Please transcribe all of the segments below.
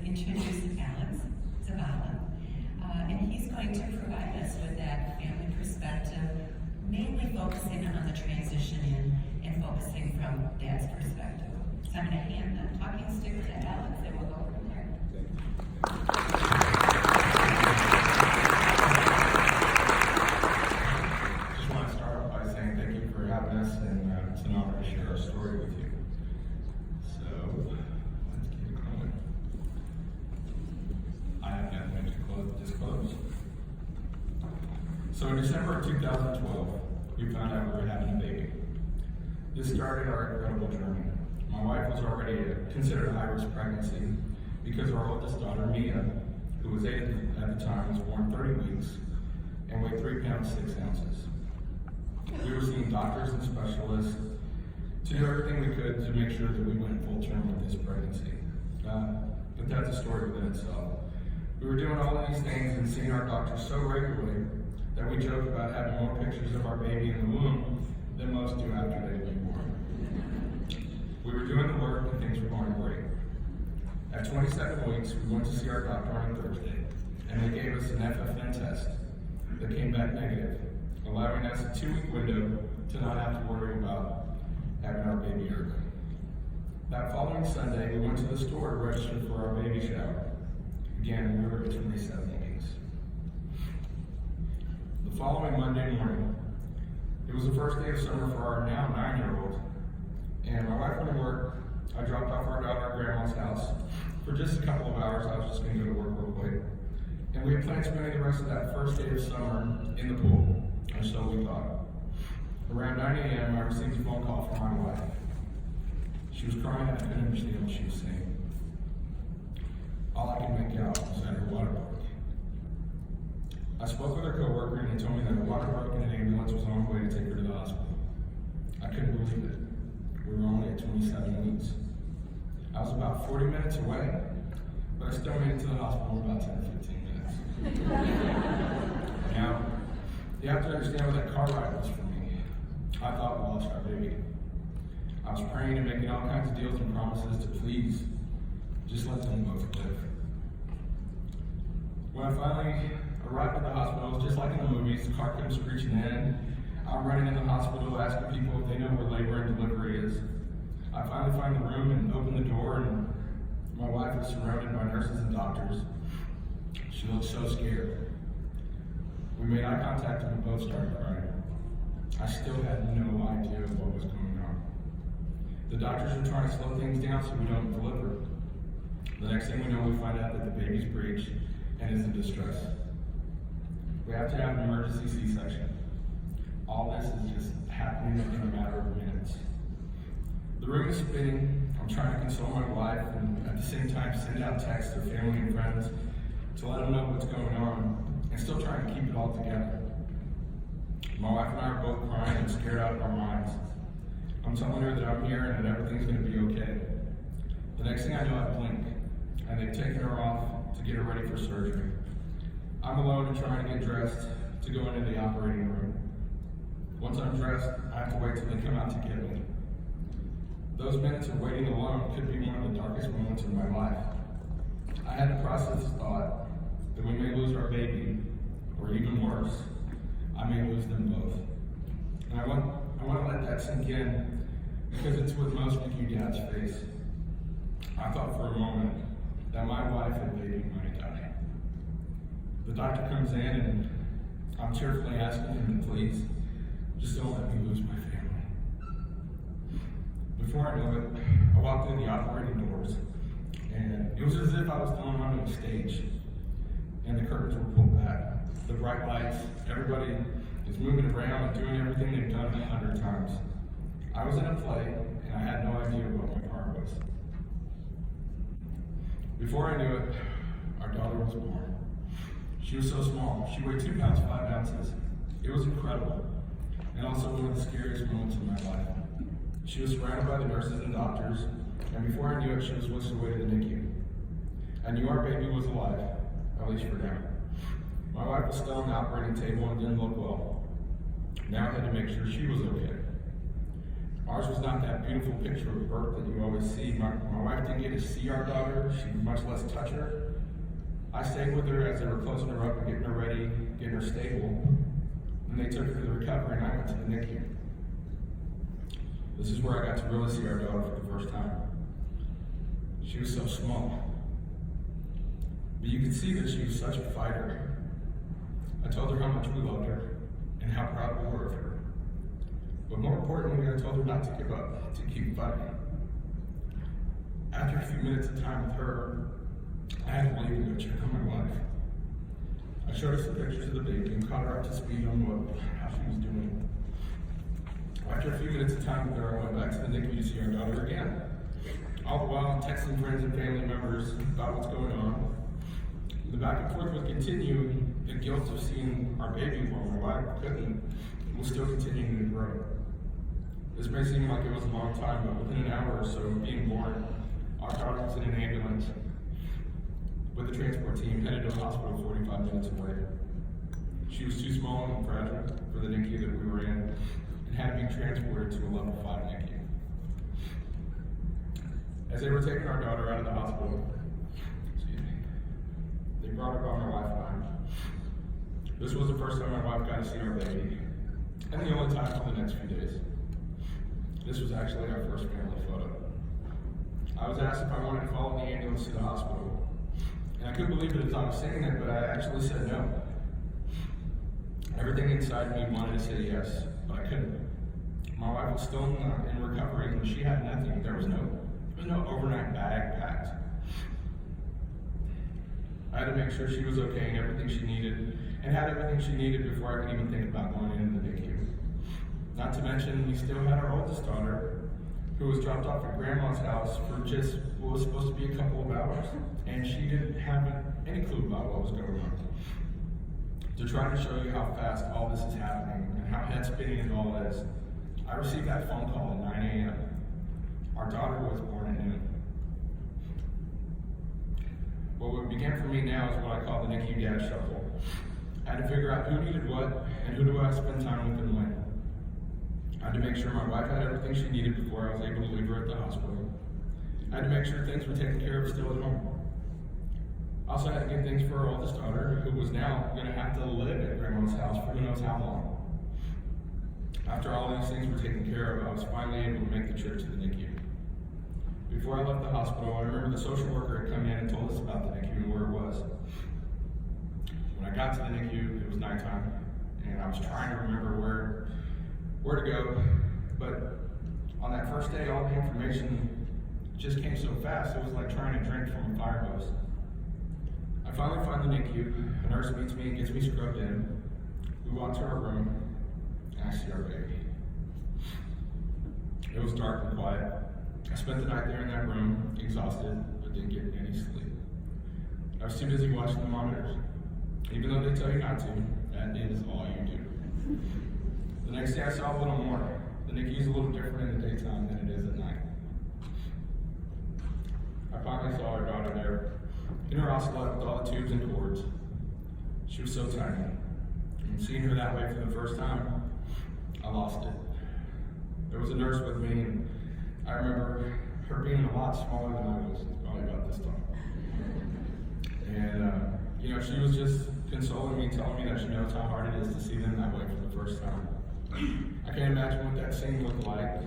introduce Alex Zavala, and he's going to provide us with that family perspective, mainly focusing on the transition in and focusing from Dad's perspective. So I'm going to hand the talking stick to Alex, and we'll go from there. Just want to start off by saying thank you for having us, and it's an honor to share our story with you. So, let's keep it going. I have nothing to disclose. So in December of 2012, we found out we were having a baby. This started our incredible journey. My wife was already considered a high-risk pregnancy because our oldest daughter, Mia, who was 8 at the time, was born 30 weeks and weighed 3 pounds 6 ounces. We were seeing doctors and specialists to do everything we could to make sure that we went full term with this pregnancy. But that's a story within itself. We were doing all of these things and seeing our doctors so regularly that we joked about having more pictures of our baby in the womb than most do after they've been born. We were doing the work and things were going great. At 27 weeks, we went to see our doctor on a Thursday, and they gave us an FFN test that came back negative, allowing us a 2-week window to not have to worry about having our baby early. That following Sunday, we went to the store to register for our baby shower. Again, we were at 27 weeks. The following Monday morning, it was the first day of summer for our now 9-year-old, and my wife went to work. I dropped off our daughter at Grandma's house. For just a couple of hours, I was just going to go to work real quick. And we had planned spending the rest of that first day of summer in the pool, and so we thought. Around 9 a.m., I received a phone call from my wife. She was crying and I couldn't understand what she was saying. All I could make out was that her water broke. I spoke with her coworker and he told me that the water broke and an ambulance was on the way to take her to the hospital. I couldn't believe it. We were only at 27 weeks. I was about 40 minutes away, but I still made it to the hospital in about 10 or 15 minutes. Now, you have to understand what that car ride was for me. I thought we lost our baby. I was praying and making all kinds of deals and promises to please just let them both live. When I finally arrived at the hospital, it was just like in the movies. The car comes screeching in. I'm running in the hospital asking people if they know where labor and delivery is. I finally find the room and open the door, and my wife is surrounded by nurses and doctors. She looked so scared. We made eye contact and we both started crying. I still had no idea what was going on. The doctors are trying to slow things down so we don't deliver. The next thing we know, we find out that the baby's breech and is in distress. We have to have an emergency C-section. All this is just happening in a matter of minutes. The room is spinning. I'm trying to console my wife and at the same time send out texts to family and friends to let them know what's going on and still trying to keep it all together. My wife and I are both crying and scared out of our minds. I'm telling her that I'm here and that everything's going to be okay. The next thing I know, I blink, and they've taken her off to get her ready for surgery. I'm alone and trying to get dressed to go into the operating room. Once I'm dressed, I have to wait till they come out to get me. Those minutes of waiting alone could be one of the darkest moments of my life. I had to process the thought that we may lose our baby, or even worse, I may lose them both. And I want to let that sink in because it's what most NICU dads face. I thought for a moment that my wife and baby might die. The doctor comes in and I'm tearfully asking him to please just don't let me lose my family. Before I knew it, I walked through the operating doors and it was as if I was thrown onto a stage and the curtains were pulled back. The bright lights, everybody is moving around and doing everything they've done 100 times. I was in a play and I had no idea what my part was. Before I knew it, our daughter was born. She was so small. She weighed 2 pounds 5 ounces. It was incredible, and also one of the scariest moments of my life. She was surrounded by the nurses and doctors, and before I knew it, she was whisked away to the NICU. I knew our baby was alive, at least for now. My wife was still on the operating table and didn't look well. Now I had to make sure she was okay. Ours was not that beautiful picture of birth that you always see. My wife didn't get to see our daughter, she much less touch her. I stayed with her as they were closing her up and getting her ready, getting her stable. Then they took her to the recovery and I went to the NICU. This is where I got to really see our daughter for the first time. She was so small. But you could see that she was such a fighter. I told her how much we loved her and how proud we were of her. But more importantly, I told her not to give up, to keep fighting. After a few minutes of time with her, I had to believe in check on my wife. I showed her some pictures of the baby and caught her up to speed on how she was doing. After a few minutes of time with her, I went back to the NICU to see our daughter again. All the while, I'm texting friends and family members about what's going on. The back and forth would continue. The guilt of seeing our baby while my wife couldn't was still continuing to grow. This may seem like it was a long time, but within an hour or so of being born, our daughter was in an ambulance with the transport team headed to the hospital 45 minutes away. She was too small and fragile for the NICU that we were in and had to be transported to a level 5 NICU. As they were taking our daughter out of the hospital, they brought her by my wife and I. This was the first time my wife got to see our baby, and the only time for the next few days. This was actually our first family photo. I was asked if I wanted to follow the ambulance to the hospital, and I couldn't believe it as I was saying that, but I actually said no. Everything inside me wanted to say yes, but I couldn't. My wife was still in recovery, and she had nothing. There was no overnight bag packed. I had to make sure she was okay and everything she needed, and had everything she needed before I could even think about going into the NICU. Not to mention, we still had our oldest daughter, who was dropped off at grandma's house for just what was supposed to be a couple of hours, and she didn't have any clue about what was going on. To try to show you how fast all this is happening and how head spinning it all is, I received that phone call at 9 a.m. Our daughter was born at noon. What began for me now is what I call the NICU dad shuffle. I had to figure out who needed what and who do I spend time with and when. I had to make sure my wife had everything she needed before I was able to leave her at the hospital. I had to make sure things were taken care of still at home. I also had to get things for our oldest daughter, who was now going to have to live at grandma's house for who knows how long. After all these things were taken care of, I was finally able to make the trip to the NICU. Before I left the hospital, I remember the social worker had come in and told us about the NICU and where it was. When I got to the NICU, it was nighttime, and I was trying to remember where to go, but on that first day, all the information just came so fast, it was like trying to drink from a fire hose. I finally find the NICU, a nurse meets me and gets me scrubbed in. We walk to our room, and I see our baby. It was dark and quiet. I spent the night there in that room, exhausted, but didn't get any sleep. I was too busy watching the monitors. Even though they tell you not to, that is all you do. The next day I saw a little more. The NICU is a little different in the daytime than it is at night. I finally saw our daughter there, in her ocelot with all the tubes and cords. She was so tiny. And seeing her that way for the first time, I lost it. There was a nurse with me, and I remember her being a lot smaller than I was, probably about this tall. And, she was just consoling me, telling me that she knows how hard it is to see them that way for the first time. I can't imagine what that scene looked like.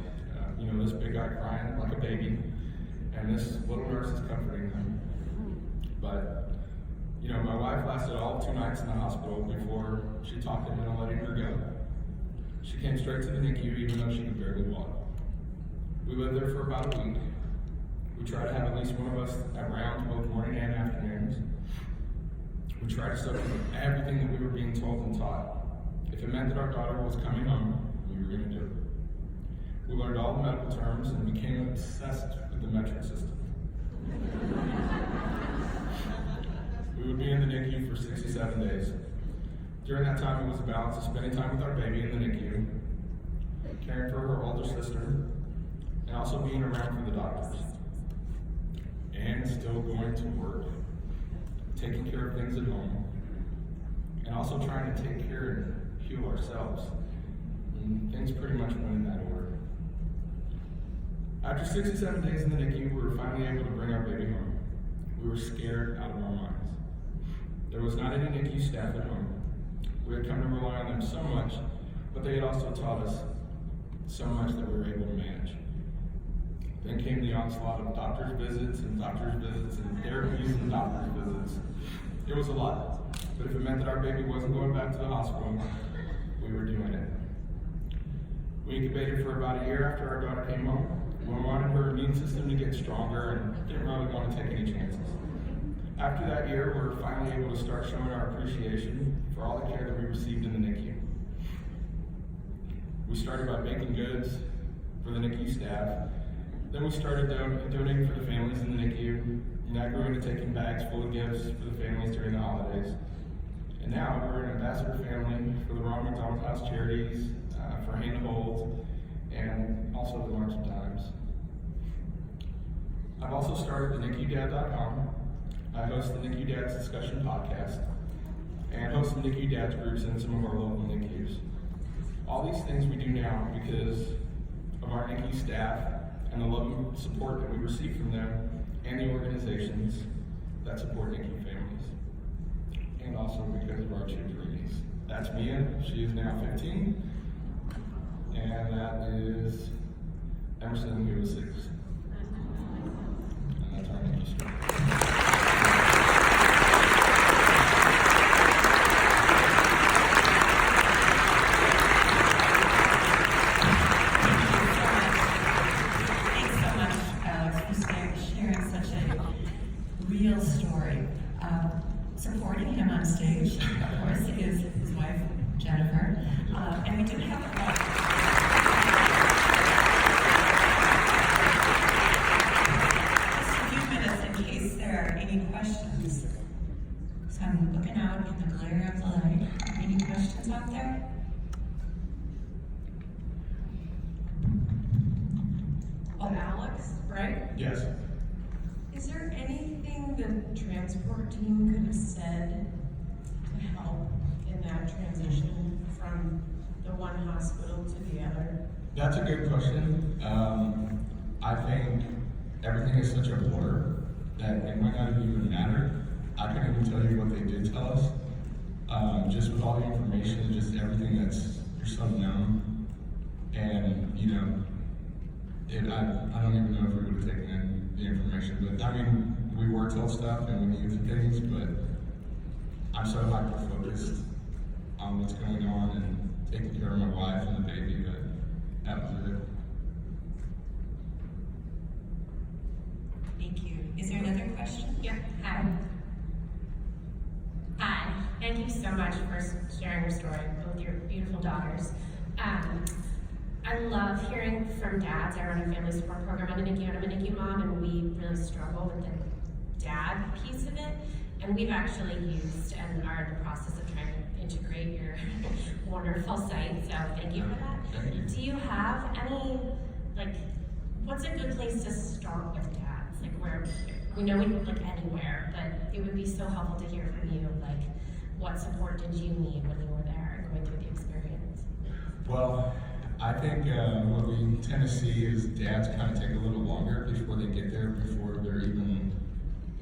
This big guy crying like a baby, and this little nurse is comforting them. But, my wife lasted all 2 nights in the hospital before she talked him into letting her go. She came straight to the NICU even though she could barely walk. We lived there for about a week. We tried to have at least one of us at rounds both morning and afternoons. We tried to soak in everything that we were being told and taught. If it meant that our daughter was coming home, we were going to do it. We learned all the medical terms and became obsessed with the metric system. We would be in the NICU for 67 days. During that time, it was a balance of spending time with our baby in the NICU, caring for her older sister, and also being around for the doctors. And still going to work, taking care of things at home, and also trying to take care and heal ourselves. And things pretty much went in that order. After 67 days in the NICU, we were finally able to bring our baby home. We were scared out of our minds. There was not any NICU staff at home. We had come to rely on them so much, but they had also taught us so much that we were able to manage. Then came the onslaught of doctor's visits and therapies and doctor's visits. It was a lot, but if it meant that our baby wasn't going back to the hospital, we were doing it. We incubated for about a year after our daughter came home. We wanted her immune system to get stronger and didn't really want to take any chances. After that year, we were finally able to start showing our appreciation for all the care that we received in the NICU. We started by baking goods for the NICU staff. Then we started donating for the families in the NICU, and that grew into taking bags full of gifts for the families during the holidays. And now we're an ambassador family for the Ronald McDonald House Charities, for Hand to Hold, and also the March of Dimes. I've also started the NICUDad.com. I host the NICU Dads Discussion podcast, and host some NICU Dads groups in some of our local NICUs. All these things we do now because of our NICU staff and the love and support that we receive from them and the organizations that support NICU families. And also because of our two dreamies. That's Mia, she is now 15, and that is Emerson, who was 6. And that's our NICU story. Real story. Supporting him on stage, of course, is his wife, Jennifer. And we do have just a few minutes in case there are any questions. So I'm looking out in the glare of the light. Any questions out there? Oh, Alex, right? Yes. Is there anything the transport team could have said to help in that transition from the one hospital to the other? That's a good question. I think everything is such a blur that it might not have even mattered. I couldn't even tell you what they did tell us. Just with all the information, just everything that's you're so known, and you know, I don't even know if we would have taken in the information. But I mean, we were told stuff and we knew things, but I'm so hyper focused on what's going on and taking care of my wife and the baby that was it. Thank you. Is there another question? Yeah, hi. Hi, thank you so much for sharing your story with your beautiful daughters. I love hearing from dads. I run a family support program at a NICU, and I'm a NICU mom, and we really struggle with the dad piece of it. And we've actually used and are in the process of trying to integrate your wonderful site, so thank you for that. Thank you. Do you have any, what's a good place to start with dads? Where, we know we can look anywhere, but it would be so helpful to hear from you, what support did you need when you were there and going through the experience? Well, I think what we tend to see is dads kind of take a little longer before they get there, before they're even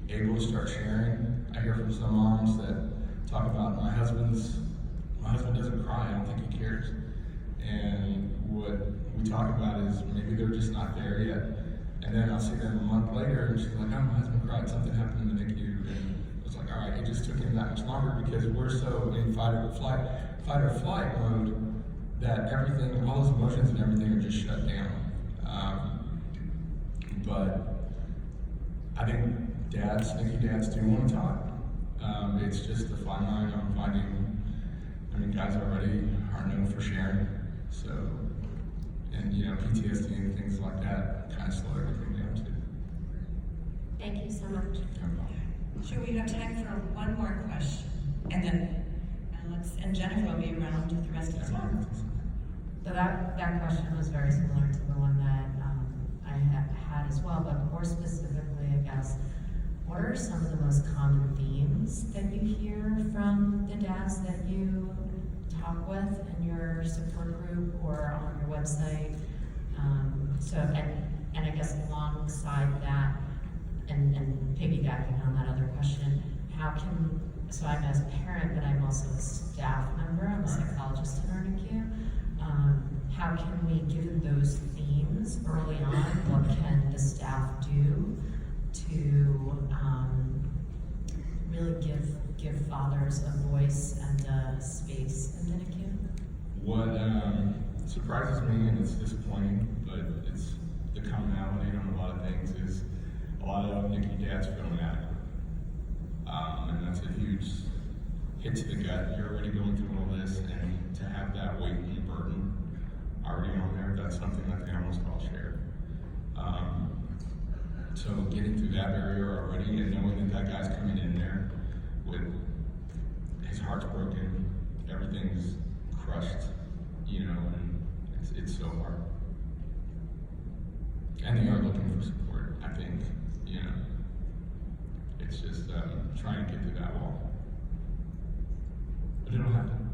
able to start sharing. I hear from some moms that talk about my husband doesn't cry, I don't think he cares. And what we talk about is maybe they're just not there yet. And then I'll see them a month later and she's like, oh, my husband cried, something happened in the NICU. And it's like, all right, it just took him that much longer because we're so in fight or flight mode that everything, all those emotions and everything are just shut down. But I think NICU dads do want to talk. It's just a fine line on finding, guys already are known for sharing. So, and PTSD and things like that kind of slow everything down too. Thank you so much. Sure, we have time for one more question, and then Alex and Jennifer will be around the rest of the time. So that question was very similar to the one that I have had as well, but more specifically, I guess, what are some of the most common themes that you hear from the dads that you talk with in your support group or on your website? and I guess alongside that, and piggybacking on that other question, so I'm as a parent, but I'm also a staff member, I'm a psychologist in our NICU. How can we, given those themes early on, what can the staff do to really give fathers a voice and a space in the NICU? What surprises me, and it's disappointing, but it's the commonality on a lot of things, is a lot of NICU dads feel inadequate. And that's a huge hit to the gut. You're already going through all this, and to have that weight and burden already on there, that's something that they almost all share. So getting through that barrier already, and knowing that guy's coming in there with his heart's broken, everything's crushed, and it's so hard. And they are looking for support, I think, It's just trying to get through that wall. But it'll happen.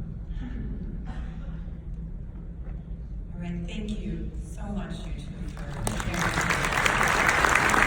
All right, thank you so much, you two, for